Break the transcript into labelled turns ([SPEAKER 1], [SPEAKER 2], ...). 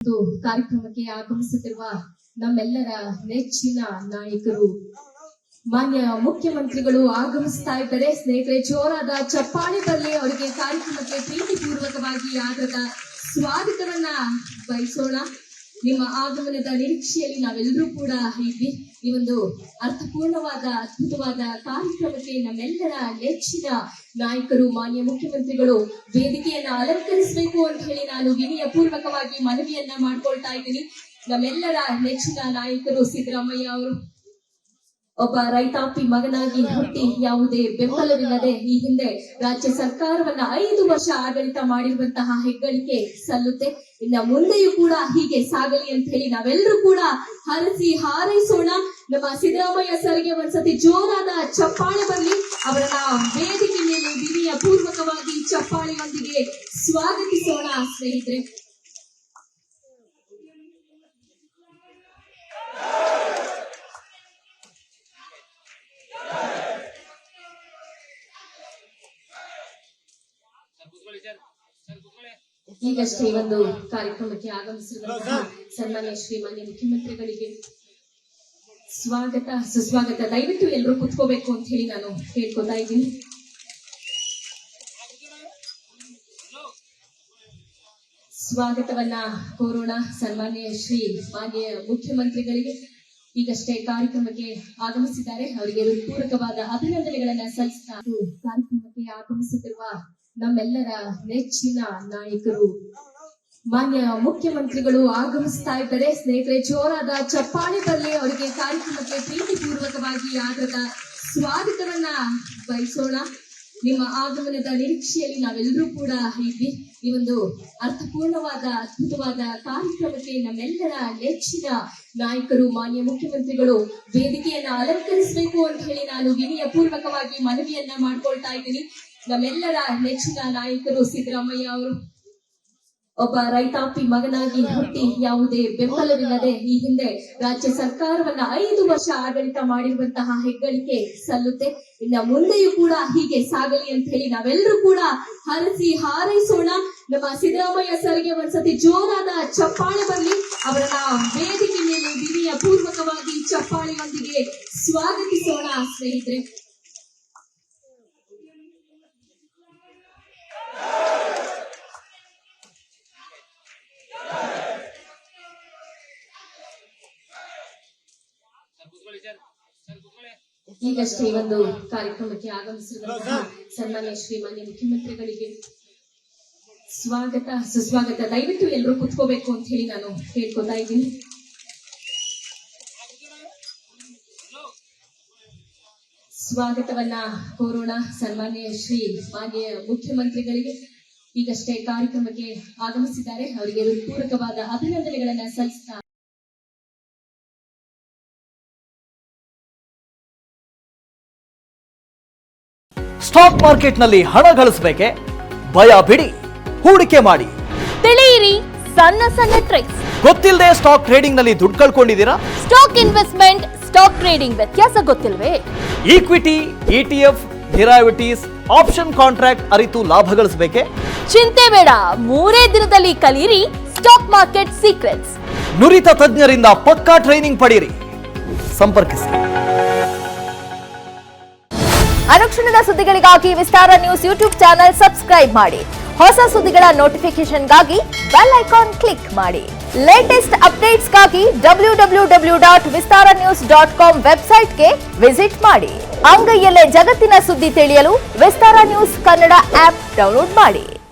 [SPEAKER 1] ಕಾರ್ಯಕ್ರಮಕ್ಕೆ ಆಗಮಿಸುತ್ತಿರುವ ನಮ್ಮೆಲ್ಲರ ನೆಚ್ಚಿನ ನಾಯಕರು ಮಾನ್ಯ ಮುಖ್ಯಮಂತ್ರಿಗಳು ಆಗಮಿಸ್ತಾ ಇದ್ದಾರೆ. ಸ್ನೇಹಿತರೆ, ಜೋರಾದ ಚಪ್ಪಾಳೆ ಬರಲಿ. ಅವರಿಗೆ ಕಾರ್ಯಕ್ರಮಕ್ಕೆ ಪ್ರೀತಿಪೂರ್ವಕವಾಗಿ ಆದರದ ಸ್ವಾಗತವನ್ನ ಬಯಸೋಣ. ನಿಮ್ಮ ಆಗಮನದ ನಿರೀಕ್ಷೆಯಲ್ಲಿ ನಾವೆಲ್ಲರೂ ಕೂಡ ಇದ್ವಿ. ಈ ಒಂದು ಅರ್ಥಪೂರ್ಣವಾದ ಅದ್ಭುತವಾದ ಕಾರ್ಯಕ್ರಮಕ್ಕೆ ನಮ್ಮೆಲ್ಲರ ನೆಚ್ಚಿನ ನಾಯಕರು ಮಾನ್ಯ ಮುಖ್ಯಮಂತ್ರಿಗಳು ವೇದಿಕೆಯನ್ನ ಅಲಂಕರಿಸಬೇಕು ಅಂತ ಹೇಳಿ ನಾನು ವಿನಯ ಪೂರ್ವಕವಾಗಿ ಮನವಿಯನ್ನ ಮಾಡ್ಕೊಳ್ತಾ ಇದ್ದೀನಿ. ನಮ್ಮೆಲ್ಲರ ನೆಚ್ಚಿನ ನಾಯಕರು ಸಿದ್ದರಾಮಯ್ಯ ಅವರು ಒಬ್ಬ ರೈತಾಪಿ ಮಗನಾಗಿ ಹುಟ್ಟಿ ಯಾವುದೇ ಬೆಂಬಲವಿಲ್ಲದೆ ಈ ಹಿಂದೆ ರಾಜ್ಯ ಸರ್ಕಾರವನ್ನ 5 ವರ್ಷ ಆಡಳಿತ ಮಾಡಿರುವಂತಹ ಹೆಗ್ಗಳಿಕೆ ಸಲ್ಲುತ್ತೆ. ಇನ್ನ ಮುಂದೆಯೂ ಕೂಡ ಹೀಗೆ ಸಾಗಲಿ ಅಂತ ಹೇಳಿ ನಾವೆಲ್ಲರೂ ಕೂಡ ಹರಸಿ ಹಾರೈಸೋಣ. ನಮ್ಮ ಸಿದ್ದರಾಮಯ್ಯ ಸರ್ಗೆ ಒಂದ್ಸತಿ ಜೋರಾದ ಚಪ್ಪಾಳೆ ಬರಲಿ. ಅವರನ್ನ ವೇದಿಕೆ ಮೇಲೆ ವಿನಯ ಪೂರ್ವಕವಾಗಿ ಚಪ್ಪಾಳೆಯೊಂದಿಗೆ ಸ್ವಾಗತಿಸೋಣ. ಸ್ನೇಹಿತರೆ, ಈಗಷ್ಟೇ ಈ ಒಂದು ಕಾರ್ಯಕ್ರಮಕ್ಕೆ ಆಗಮಿಸಿರುವಂತಹ ಸನ್ಮಾನ್ಯ ಶ್ರೀಮಾನ್ಯ ಮುಖ್ಯಮಂತ್ರಿಗಳಿಗೆ ಸ್ವಾಗತ ಸುಸ್ವಾಗತ. ದಯವಿಟ್ಟು ಎಲ್ಲರೂ ಕುತ್ಕೋಬೇಕು ಅಂತ ಹೇಳಿ ನಾನು ಕೇಳ್ಕೊತಾ ಇದ್ದೀನಿ. ಸ್ವಾಗತವನ್ನ ಕೋರೋಣ ಸನ್ಮಾನ್ಯ ಶ್ರೀ ಮಾನ್ಯ ಮುಖ್ಯಮಂತ್ರಿಗಳಿಗೆ. ಈಗಷ್ಟೇ ಕಾರ್ಯಕ್ರಮಕ್ಕೆ ಆಗಮಿಸಿದ್ದಾರೆ. ಅವರಿಗೆ ಪೂರಕವಾದ ಅಭಿನಂದನೆಗಳನ್ನ ಸಲ್ಲಿಸ್ತಾ ಕಾರ್ಯಕ್ರಮಕ್ಕೆ ಆಗಮಿಸುತ್ತಿರುವ ನಮ್ಮೆಲ್ಲರ ನೆಚ್ಚಿನ ನಾಯಕರು ಮಾನ್ಯ ಮುಖ್ಯಮಂತ್ರಿಗಳು ಆಗಮಿಸ್ತಾ ಇದ್ದಾರೆ. ಸ್ನೇಹಿತರೆ, ಜೋರಾದ ಚಪ್ಪಾಳೆ ಬರಲಿ. ಅವರಿಗೆ ಕಾರ್ಯಕ್ರಮಕ್ಕೆ ಪ್ರೀತಿಪೂರ್ವಕವಾಗಿ ಆದರದ ಸ್ವಾಗತವನ್ನ ಬಯಸೋಣ. ನಿಮ್ಮ ಆಗಮನದ ನಿರೀಕ್ಷೆಯಲ್ಲಿ ನಾವೆಲ್ಲರೂ ಕೂಡ ಇದ್ವಿ. ಈ ಒಂದು ಅರ್ಥಪೂರ್ಣವಾದ ಅದ್ಭುತವಾದ ಕಾರ್ಯಕ್ರಮಕ್ಕೆ ನಮ್ಮೆಲ್ಲರ ನೆಚ್ಚಿನ ನಾಯಕರು ಮಾನ್ಯ ಮುಖ್ಯಮಂತ್ರಿಗಳು ವೇದಿಕೆಯನ್ನ ಅಲಂಕರಿಸಬೇಕು ಅಂತ ಹೇಳಿ ನಾನು ವಿನಯ ಪೂರ್ವಕವಾಗಿ ಮನವಿಯನ್ನ ಮಾಡ್ಕೊಳ್ತಾ ಇದ್ದೀನಿ. ನಮ್ಮೆಲ್ಲರ ನೆಚ್ಚಿನ ನಾಯಕರು ಸಿದ್ದರಾಮಯ್ಯ ಅವರು ಒಬ್ಬ ರೈತಾಪಿ ಮಗನಾಗಿ ಹುಟ್ಟಿ ಯಾವುದೇ ಬೆಂಬಲವಿಲ್ಲದೆ ಈ ಹಿಂದೆ ರಾಜ್ಯ ಸರ್ಕಾರವನ್ನ 5 ವರ್ಷ ಆಡಳಿತ ಮಾಡಿರುವಂತಹ ಹೆಗ್ಗಳಿಕೆ ಸಲ್ಲುತ್ತೆ. ಇನ್ನ ಮುಂದೆಯೂ ಕೂಡ ಹೀಗೆ ಸಾಗಲಿ ಅಂತ ಹೇಳಿ ನಾವೆಲ್ಲರೂ ಕೂಡ ಹರಸಿ ಹಾರೈಸೋಣ. ನಮ್ಮ ಸಿದ್ದರಾಮಯ್ಯ ಸರ್ಗೆ ಒಂದ್ಸತಿ ಜೋರಾದ ಚಪ್ಪಾಳೆ ಬರಲಿ. ಅವರನ್ನ ವೇದಿಕೆ ಮೇಲೆ ವಿನಯ ಪೂರ್ವಕವಾಗಿ ಚಪ್ಪಾಳೆಯೊಂದಿಗೆ ಸ್ವಾಗತಿಸೋಣ. ಸ್ನೇಹಿತರೆ, ಈಗಷ್ಟೇ ಈ ಒಂದು ಕಾರ್ಯಕ್ರಮಕ್ಕೆ ಆಗಮಿಸಿರುವಂತಹ ಸನ್ಮಾನ್ಯ ಶ್ರೀಮಾನ್ಯ ಮುಖ್ಯಮಂತ್ರಿಗಳಿಗೆ ಸ್ವಾಗತ ಸುಸ್ವಾಗತ. ದಯವಿಟ್ಟು ಎಲ್ಲರೂ ಕುತ್ಕೋಬೇಕು ಅಂತ ಹೇಳಿ ನಾನು ಕೇಳ್ಕೊತಾ ಇದ್ದೀನಿ. ಸ್ವಾಗತವನ್ನ ಕೋರೋಣ ಸನ್ಮಾನ್ಯ ಶ್ರೀ ಮಾನ್ಯ ಮುಖ್ಯಮಂತ್ರಿಗಳಿಗೆ. ಈಗಷ್ಟೇ ಕಾರ್ಯಕ್ರಮಕ್ಕೆ ಆಗಮಿಸಿದ್ದಾರೆ. ಅವರಿಗೆ ಪೂರಕವಾದ ಅಭಿನಂದನೆಗಳನ್ನ ಸಲ್ಲಿಸ್ತಾ
[SPEAKER 2] ಸ್ಟಾಕ್ ಮಾರ್ಕೆಟ್ನಲ್ಲಿ ಹಣ ಗಳಿಸಬೇಕೆ? ಭಯ ಬಿಡಿ, ಹೂಡಿಕೆ ಮಾಡಿ.
[SPEAKER 3] ತಿಳಿಯಿರಿ ಸಣ್ಣ ಸಣ್ಣ ಟ್ರಿಕ್ಸ್.
[SPEAKER 2] ಗೊತ್ತಿಲ್ಲದೆ ಸ್ಟಾಕ್ ಟ್ರೇಡಿಂಗ್ ನಲ್ಲಿ ದುಡ್ಡು ಕಳ್ಕೊಂಡಿದ್ದೀರಾ?
[SPEAKER 3] ಸ್ಟಾಕ್ ಇನ್ವೆಸ್ಟ್ಮೆಂಟ್, ಸ್ಟಾಕ್ ಟ್ರೇಡಿಂಗ್ ವ್ಯತ್ಯಾಸ ಗೊತ್ತಿಲ್ವೇ?
[SPEAKER 2] Equity, ETF, derivatives, option contract ಅರಿತು ಲಾಭ ಗಳಿಸಬೇಕೆ?
[SPEAKER 3] ಚಿಂತೆ ಬೇಡ, 3 ದಿನದಲ್ಲಿ ಕಲಿಯಿರಿ ಸ್ಟಾಕ್ ಮಾರ್ಕೆಟ್ ಸೀಕ್ರೆಟ್ಸ್.
[SPEAKER 2] ನುರಿತ ತಜ್ಞರಿಂದ ಪಕ್ಕಾ ಟ್ರೈನಿಂಗ್ ಪಡೆಯಿರಿ. ಸಂಪರ್ಕಿಸಿ.
[SPEAKER 3] ಅನುಕ್ಷಣದ ಸುದ್ದಿಗಳಿಗಾಗಿ ವಿಸ್ತಾರ ನ್ಯೂಸ್ ಯೂಟ್ಯೂಬ್ ಚಾನೆಲ್ ಸಬ್ಸ್ಕ್ರೈಬ್ ಮಾಡಿ. ಹೊಸ ಸುದ್ದಿಗಳ ನೋಟಿಫಿಕೇಶನ್ಗಾಗಿ ಬೆಲ್ ಐಕಾನ್ ಕ್ಲಿಕ್ ಮಾಡಿ. ಲೇಟೆಸ್ಟ್ ಅಪ್ಡೇಟ್ಸ್ಗಾಗಿ www.vistaranews.com ವೆಬ್ಸೈಟ್ಗೆ ವಿಸಿಟ್ ಮಾಡಿ. ಅಂಗೈಯಲ್ಲೇ ಜಗತ್ತಿನ ಸುದ್ದಿ ತಿಳಿಯಲು ವಿಸ್ತಾರ ನ್ಯೂಸ್ ಕನ್ನಡ ಆಪ್ ಡೌನ್ಲೋಡ್ ಮಾಡಿ.